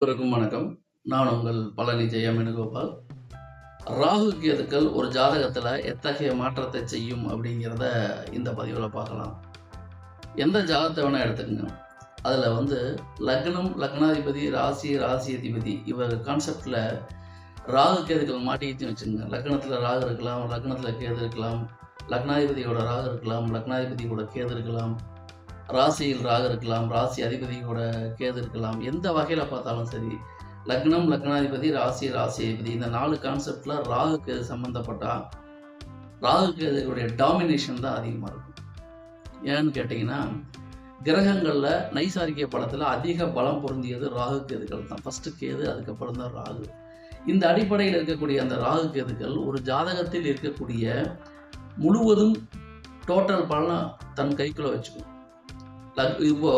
அனைவருக்கும் வணக்கம். நான் உங்கள் பழனி ஜெயவேணுகோபால். ராகு கேதுக்கள் ஒரு ஜாதகத்துல எத்தகைய மாற்றத்தை செய்யும் அப்படிங்கிறத இந்த பதிவுல பார்க்கலாம். எந்த ஜாதகத்தை வேணா எடுத்துக்கங்க. அதுல லக்னம், லக்னாதிபதி, ராசி, ராசி அதிபதி இவர் கான்செப்ட்ல ராகு கேதுக்கள் மாட்டிக்கிச்சுன்னு வச்சுக்கோங்க. லக்னத்துல ராகு இருக்கலாம், லக்னத்துல கேது இருக்கலாம், லக்னாதிபதியோட ராகு இருக்கலாம், லக்னாதிபதியோட கேது இருக்கலாம், ராசியில் ராகு இருக்கலாம், ராசி அதிபதியோட கேது இருக்கலாம். எந்த வகையில பார்த்தாலும் சரி, லக்னம், லக்னாதிபதி, ராசி, ராசி அதிபதி இந்த 4 கான்செப்ட்ல ராகு கேது சம்பந்தப்பட்டா ராகு கேதுகளுடைய டாமினேஷன் தான் அதிகமா இருக்கும். ஏன்னு கேட்டீங்கன்னா, கிரகங்கள்ல நைசாரிக பலத்துல அதிக பலம் பொருந்தியது ராகு கேதுகள் தான். ஃபர்ஸ்ட் கேது, அதுக்கப்புறம் தான் ராகு. இந்த அடிப்படையில் இருக்கக்கூடிய அந்த ராகு கேதுகள் ஒரு ஜாதகத்தில் இருக்கக்கூடிய முழுவதும் டோட்டல் பலனை தன் கைக்குள்ள வச்சுக்கும். இப்போ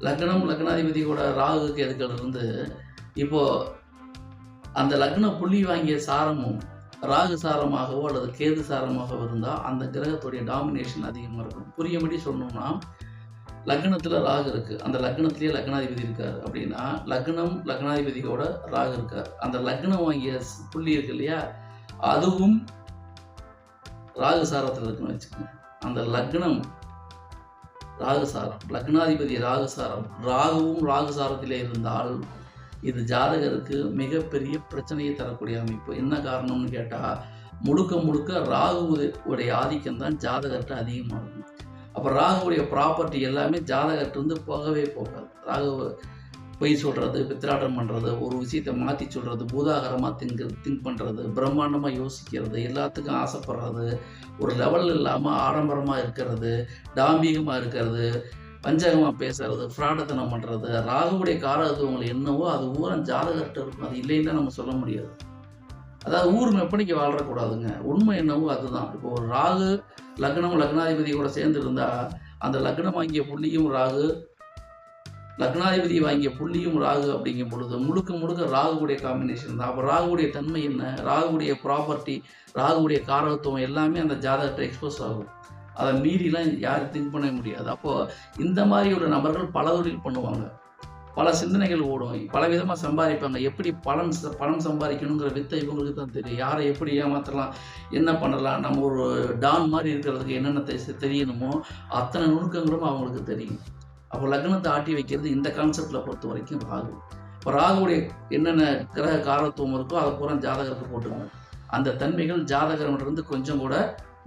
லக்னம், லக்னாதிபதியோட ராகு கேதுக்கள் இருந்து இப்போ அந்த லக்ன புள்ளி வாங்கிய சாரமும் ராகு சாரமாகவோ அல்லது கேது சாரமாகவோ இருந்தால் அந்த கிரகத்துடைய டாமினேஷன் அதிகமாக இருக்கும். புரியும்படி சொன்னோம்னா, லக்னத்தில் ராகு இருக்குது, அந்த லக்னத்திலேயே லக்னாதிபதி இருக்கார் அப்படின்னா, லக்னம் லக்னாதிபதியோட ராகு இருக்கார், அந்த லக்னம் வாங்கிய புள்ளி இருக்கு இல்லையா, அதுவும் ராகு சாரத்தில் இருக்குன்னு வச்சுக்கோங்க. அந்த லக்னம் ராகுசாரம், லக்னாதிபதி ராகுசாரம், ராகுவும் ராகுசாரத்திலே இருந்தால் இது ஜாதகருக்கு மிகப்பெரிய பிரச்சனையை தரக்கூடிய அமைப்பு. என்ன காரணம்னு கேட்டால், முழுக்க முழுக்க ராகுவுடைய ஆதிக்கம் தான் ஜாதகர்கிட்ட அதிகமாக இருக்கும். அப்போ ராகுவுடைய ப்ராப்பர்ட்டி எல்லாமே ஜாதகர்கிட்ட போகவே போகாது. ராகு பொய் சொல்கிறது, பித்திராட்டம் பண்ணுறது, ஒரு விஷயத்தை மாற்றி சொல்கிறது, பூதாகரமாக திங்க் பண்ணுறது, பிரம்மாண்டமாக யோசிக்கிறது, எல்லாத்துக்கும் ஆசைப்படுறது, ஒரு லெவல் இல்லாமல் ஆடம்பரமாக இருக்கிறது, டாம்பிகமாக இருக்கிறது, பஞ்சகமாக பேசுறது, ஃப்ராடத்தனம் பண்ணுறது, ராகுவுடைய காரகத்துவங்கள் என்னவோ அது ஊரம் ஜாதகர்கிட்ட இருக்கும். அது இல்லைன்னு நம்ம சொல்ல முடியாது. அதாவது ஊர் மெப்பனிக்கு வாழ்றக்கூடாதுங்க. உண்மை என்னவோ அதுதான். இப்போ ஒரு ராகு லக்னம் லக்னாதிபதி கூட சேர்ந்து இருந்தால் அந்த லக்னம் வாங்கிய புள்ளியும் ராகு, லக்னாதிபதி வாங்கிய புள்ளியும் ராகு அப்படிங்கும் பொழுது முழுக்க முழுக்க ராகுடைய காம்பினேஷன் தான். அப்போ ராகுடைய தன்மை என்ன, ராகுடைய ப்ராப்பர்ட்டி, ராகுடைய காரகத்துவம் எல்லாமே அந்த ஜாதகத்தை எக்ஸ்போஸ் ஆகும். அதை மீறிலாம் யாரும் திங்க் பண்ண முடியாது. அப்போது இந்த மாதிரி ஒரு நபர்கள் பல தொழில் பண்ணுவாங்க, பல சிந்தனைகள் ஓடும், பல விதமாக சம்பாதிப்பாங்க. எப்படி பணம் சம்பாதிக்கணுங்கிற வித்தை இவங்களுக்கு தான் தெரியும். யாரை எப்படி ஏமாற்றலாம், என்ன பண்ணலாம், நம்ம ஒரு டான் மாதிரி இருக்கிறதுக்கு என்னென்ன தெரியணுமோ அத்தனை நுணுக்கங்களும் அவங்களுக்கு தெரியும். அப்போ லக்னத்தை ஆட்டி வைக்கிறது இந்த கான்செப்டில் பொறுத்த வரைக்கும் ராகு. இப்போ ராகுடைய என்னென்ன கிரக காரத்துவம் இருக்கோ அதை பூரா ஜாதகருக்கு போட்டுருங்க. அந்த தன்மைகள் ஜாதகர்கிட்ட கொஞ்சம் கூட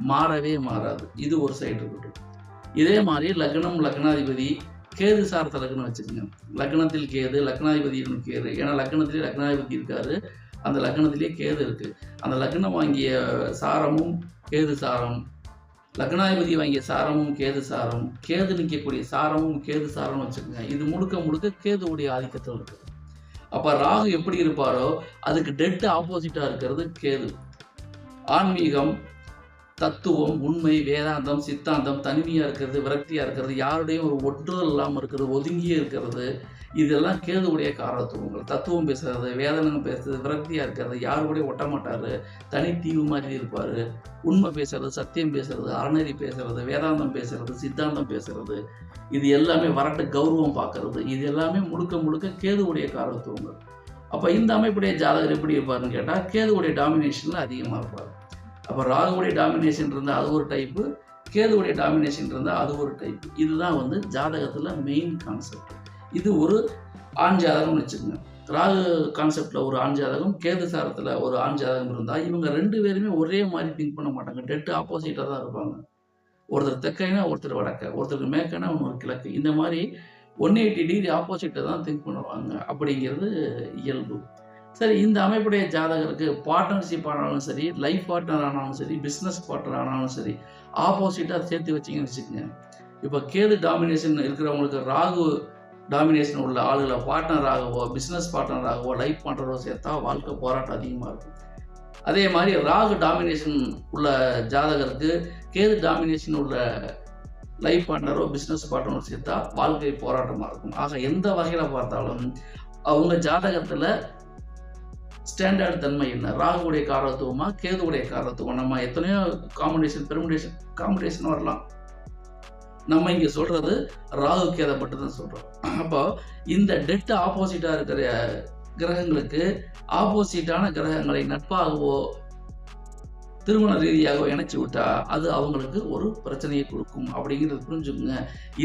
மாறவே மாறாது. இது ஒரு சைடு இருக்கட்டும். இதே மாதிரி லக்னம் லக்னாதிபதி கேது சாரத்தை லக்னம் வச்சுக்கோங்க. லக்னத்தில் கேது, லக்னாதிபதியும் கேது. ஏன்னா லக்னத்திலே லக்னாதிபதி இருக்காரு, அந்த லக்னத்திலே கேது இருக்குது. அந்த லக்னம் வாங்கிய சாரமும் கேது சாரம், லக்னாதிபதி வாங்கிய சாரமும் கேது சாரம், கேது நிற்கக்கூடிய சாரமும் கேது சாரம் வச்சுக்கோங்க. இது முழுக்க முழுக்க கேதுவுடைய ஆதிக்கத்தில் இருக்குது. அப்போ ராகு எப்படி இருப்பாரோ அதுக்கு டெட் ஆப்போசிட்டாக இருக்கிறது கேது. ஆன்மீகம், தத்துவம், உண்மை, வேதாந்தம், சித்தாந்தம், தனிமையாக இருக்கிறது, விரக்தியாக இருக்கிறது, யாருடையும் ஒரு ஒற்றுதல் இல்லாமல் இருக்கிறது, ஒதுங்கியே இருக்கிறது, இதெல்லாம் கேதுவுடைய காரத்துவங்கள். தத்துவம் பேசுறது, வேதனம் பேசுறது, விரக்தியாக இருக்கிறது, யாருடைய ஒட்ட மாட்டார், தனித்தீவு மாதிரி இருப்பார், உண்மை பேசுறது, சத்தியம் பேசுறது, அறநெறி பேசுறது, வேதாந்தம் பேசுறது, சித்தாந்தம் பேசுறது, இது எல்லாமே வரட்டு கௌரவம் பார்க்கறது, இது எல்லாமே முழுக்க முழுக்க கேதுவுடைய காரத்துவங்கள். அப்போ இந்த அமைப்புடைய ஜாதகர் எப்படி இருப்பாருன்னு கேட்டால் கேதுவுடைய டாமினேஷனில் அதிகமாக இருப்பார். அப்போ ராகுவுடைய டாமினேஷன் இருந்தால் அது ஒரு டைப்பு, கேதுவுடைய டாமினேஷன் இருந்தால் அது ஒரு டைப்பு. இதுதான் ஜாதகத்தில் மெயின் கான்செப்ட். இது ஒரு ஆண் ஜாதகம்னு வச்சுக்கோங்க. ராகு கான்செப்டில் ஒரு ஆண் ஜாதகம், கேது சாரத்தில் ஒரு ஆண் ஜாதகம் இருந்தால் இவங்க 2 பேருமே ஒரே மாதிரி திங்க் பண்ண மாட்டாங்க. டெட் ஆப்போசிட்டாக தான் இருப்பாங்க. ஒருத்தர் தெற்கைனா ஒருத்தர் வடக்க, ஒருத்தருக்கு மேற்கனா இன்னொரு கிழக்கு. இந்த மாதிரி 180 டிகிரி ஆப்போசிட்டை தான் திங்க் பண்ணுவாங்க. அப்படிங்கிறது இயல்பு. சரி, இந்த அமைப்புடைய ஜாதகருக்கு பார்ட்னர்ஷிப் ஆனாலும் சரி, லைஃப் பார்ட்னர் ஆனாலும் சரி, பிஸ்னஸ் பார்ட்னர் ஆனாலும் சரி, ஆப்போசிட்டாக சேர்த்து வச்சிங்கன்னு வச்சுக்கோங்க. இப்போ கேது டாமினேஷன் இருக்கிறவங்களுக்கு ராகு டாமினேஷன் உள்ள ஆளுகளை பார்ட்னராகவோ, பிஸ்னஸ் பார்ட்னராகவோ, லைஃப் பார்ட்னரோ சேர்த்தா வாழ்க்கை போராட்டம் அதிகமாக இருக்கும். அதே மாதிரி ராகு டாமினேஷன் உள்ள ஜாதகருக்கு கேது டாமினேஷன் உள்ள லைஃப் பார்ட்னரோ, பிஸ்னஸ் பார்ட்னரோ சேர்த்தா வாழ்க்கை போராட்டமாக இருக்கும். ஆக எந்த வகையில் பார்த்தாலும் அவங்க ஜாதகத்தில் ஸ்டாண்டர்ட் தன்மை என்ன, ராகுவுடைய காரத்துவமா கேதுவுடைய காரத்துவம். நம்ம எத்தனையோ காம்பினேஷன் பெர்முடேஷன் வரலாம். நம்ம இங்க சொல்றது ராகு கேதை பட்டு தான் சொல்றோம். அப்போ இந்த டெட் ஆப்போசிட்டா இருக்கிற கிரகங்களுக்கு ஆப்போசிட்டான கிரகங்களை நட்பாகவோ திருமண ரீதியாக இணைச்சு விட்டா அது அவங்களுக்கு ஒரு பிரச்சனையை கொடுக்கும் அப்படிங்கிறது புரிஞ்சுக்குங்க.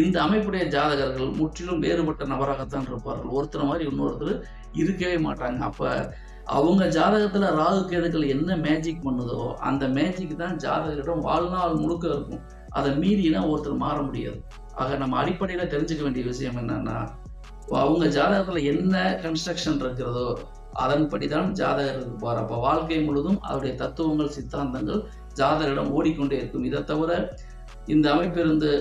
இந்த அமைப்புடைய ஜாதகர்கள் முற்றிலும் வேறுபட்ட நபராகத்தான் இருப்பார்கள். ஒருத்தர் மாதிரி இன்னொருத்தர் இருக்கவே மாட்டாங்க. அப்ப அவங்க ஜாதகத்துல ராகு கேதுக்கள் என்ன மேஜிக் பண்ணுதோ அந்த மேஜிக் தான் ஜாதகரிடம் வாழ்நாள் முழுக்க இருக்கும். அதை மீறினா ஒருத்தர் மாற முடியாது. ஆக நம்ம அடிப்படையில தெரிஞ்சுக்க வேண்டிய விஷயம் என்னன்னா, அவங்க ஜாதகத்துல என்ன கன்ஸ்ட்ரக்ஷன் இருக்கிறதோ அதன்படிதான் ஜாதகர் இருப்பார். அப்ப வாழ்க்கை முழுதும் அவருடைய தத்துவங்கள், சித்தாந்தங்கள் ஜாதகரிடம் ஓடிக்கொண்டே இருக்கும். இதை தவிர இந்த அமைப்பிலிருந்து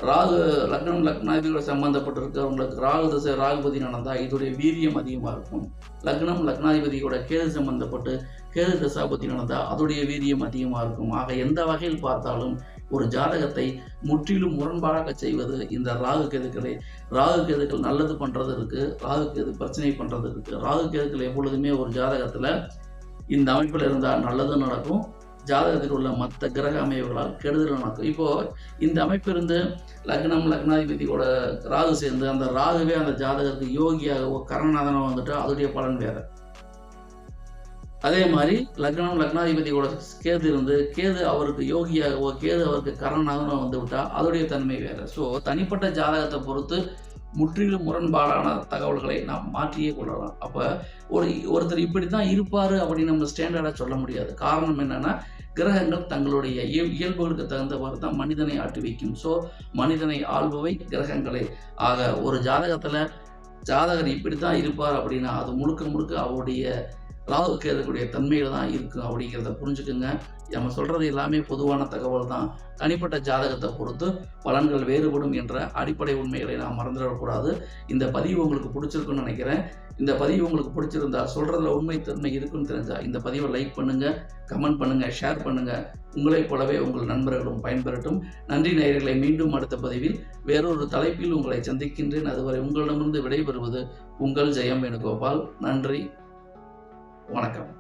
ராகு லக்னம் லக்னாதிபதியோட சம்பந்தப்பட்டிருக்கிறவங்களுக்கு ராகு தசை ராகுபதி நடந்தா இதோடைய வீரியம் அதிகமா இருக்கும். லக்னம் லக்னாதிபதியோட கேது சம்பந்தப்பட்டு கேது தசாபதி நடந்தா அதோடைய வீரியம் அதிகமா இருக்கும். ஆக எந்த வகையில் பார்த்தாலும் ஒரு ஜாதகத்தை முற்றிலும் முரண்பாடாக செய்வது இந்த ராகு கேதுக்களை. ராகு கேதுக்கள் நல்லது பண்றது இருக்கு, ராகு கேது பிரச்சனை பண்றது இருக்கு. ராகு கேதுக்கள் எப்பொழுதுமே ஒரு ஜாதகத்துல இந்த அமைப்பில் இருந்தால் நல்லது நடக்கும், ஜாதகத்தில் உள்ள மற்ற கிரக அமைவுகளால் கெடுதல் நடக்கும். இப்போ இந்த அமைப்பு இருந்து லக்னம் லக்னாதிபதியோட ராகு சேர்ந்து அந்த ராகுவே அந்த ஜாதகத்துக்கு யோகியாகவோ கரணநாதனோ வந்துட்டா அதோடைய பலன் வேற. அதே மாதிரி லக்னம் லக்னாதிபதியோட கேது இருந்து கேது அவருக்கு யோகியாகவோ கேது அவருக்கு கரணநாதனோ வந்து விட்டா அதோடைய தன்மை வேற. ஸோ தனிப்பட்ட ஜாதகத்தை பொறுத்து முற்றிலும் முரண்பாடான தகவல்களை நாம் மாற்றியே கொள்ளலாம். அப்போ ஒருத்தர் இப்படித்தான் இருப்பாரு அப்படின்னு நம்ம ஸ்டாண்டர்டாக சொல்ல முடியாது. காரணம் என்னன்னா, கிரகங்கள் தங்களுடைய இயல்புகளுக்கு தகுந்தவாறு தான் மனிதனை ஆட்டி வைக்கும். ஸோ மனிதனை ஆள்பவை கிரகங்களே. ஆக ஒரு ஜாதகர் இப்படித்தான் இருப்பார் அப்படின்னா அது முழுக்க முழுக்க அவருடைய ராகு கேதுக்குடைய தன்மையில தான் இருக்கும் அப்படிங்கிறத புரிஞ்சுக்குங்க. நம்ம சொல்றது எல்லாமே பொதுவான தகவல் தான். தனிப்பட்ட ஜாதகத்தை பொறுத்து பலன்கள் வேறுபடும் என்ற அடிப்படை உண்மைகளை நாம் மறந்துடக்கூடாது. இந்த பதிவு உங்களுக்கு பிடிச்சிருக்குன்னு நினைக்கிறேன். இந்த பதிவு உங்களுக்கு பிடிச்சிருந்தா, சொல்றதுல உண்மை தன்மை இருக்குன்னு தெரிஞ்சா இந்த பதிவை லைக் பண்ணுங்க, கமெண்ட் பண்ணுங்க, ஷேர் பண்ணுங்க. உங்களைப் போலவே உங்கள் நண்பர்களும் பயன்பெறட்டும். நன்றி நேயர்களை. மீண்டும் அடுத்த பதிவில் வேறொரு தலைப்பில் உங்களை சந்திக்கின்றேன். அதுவரை உங்களிடமிருந்து விடைபெறுவது உங்கள் ஜெயம் வேணுகோபால். நன்றி, வணக்கம்.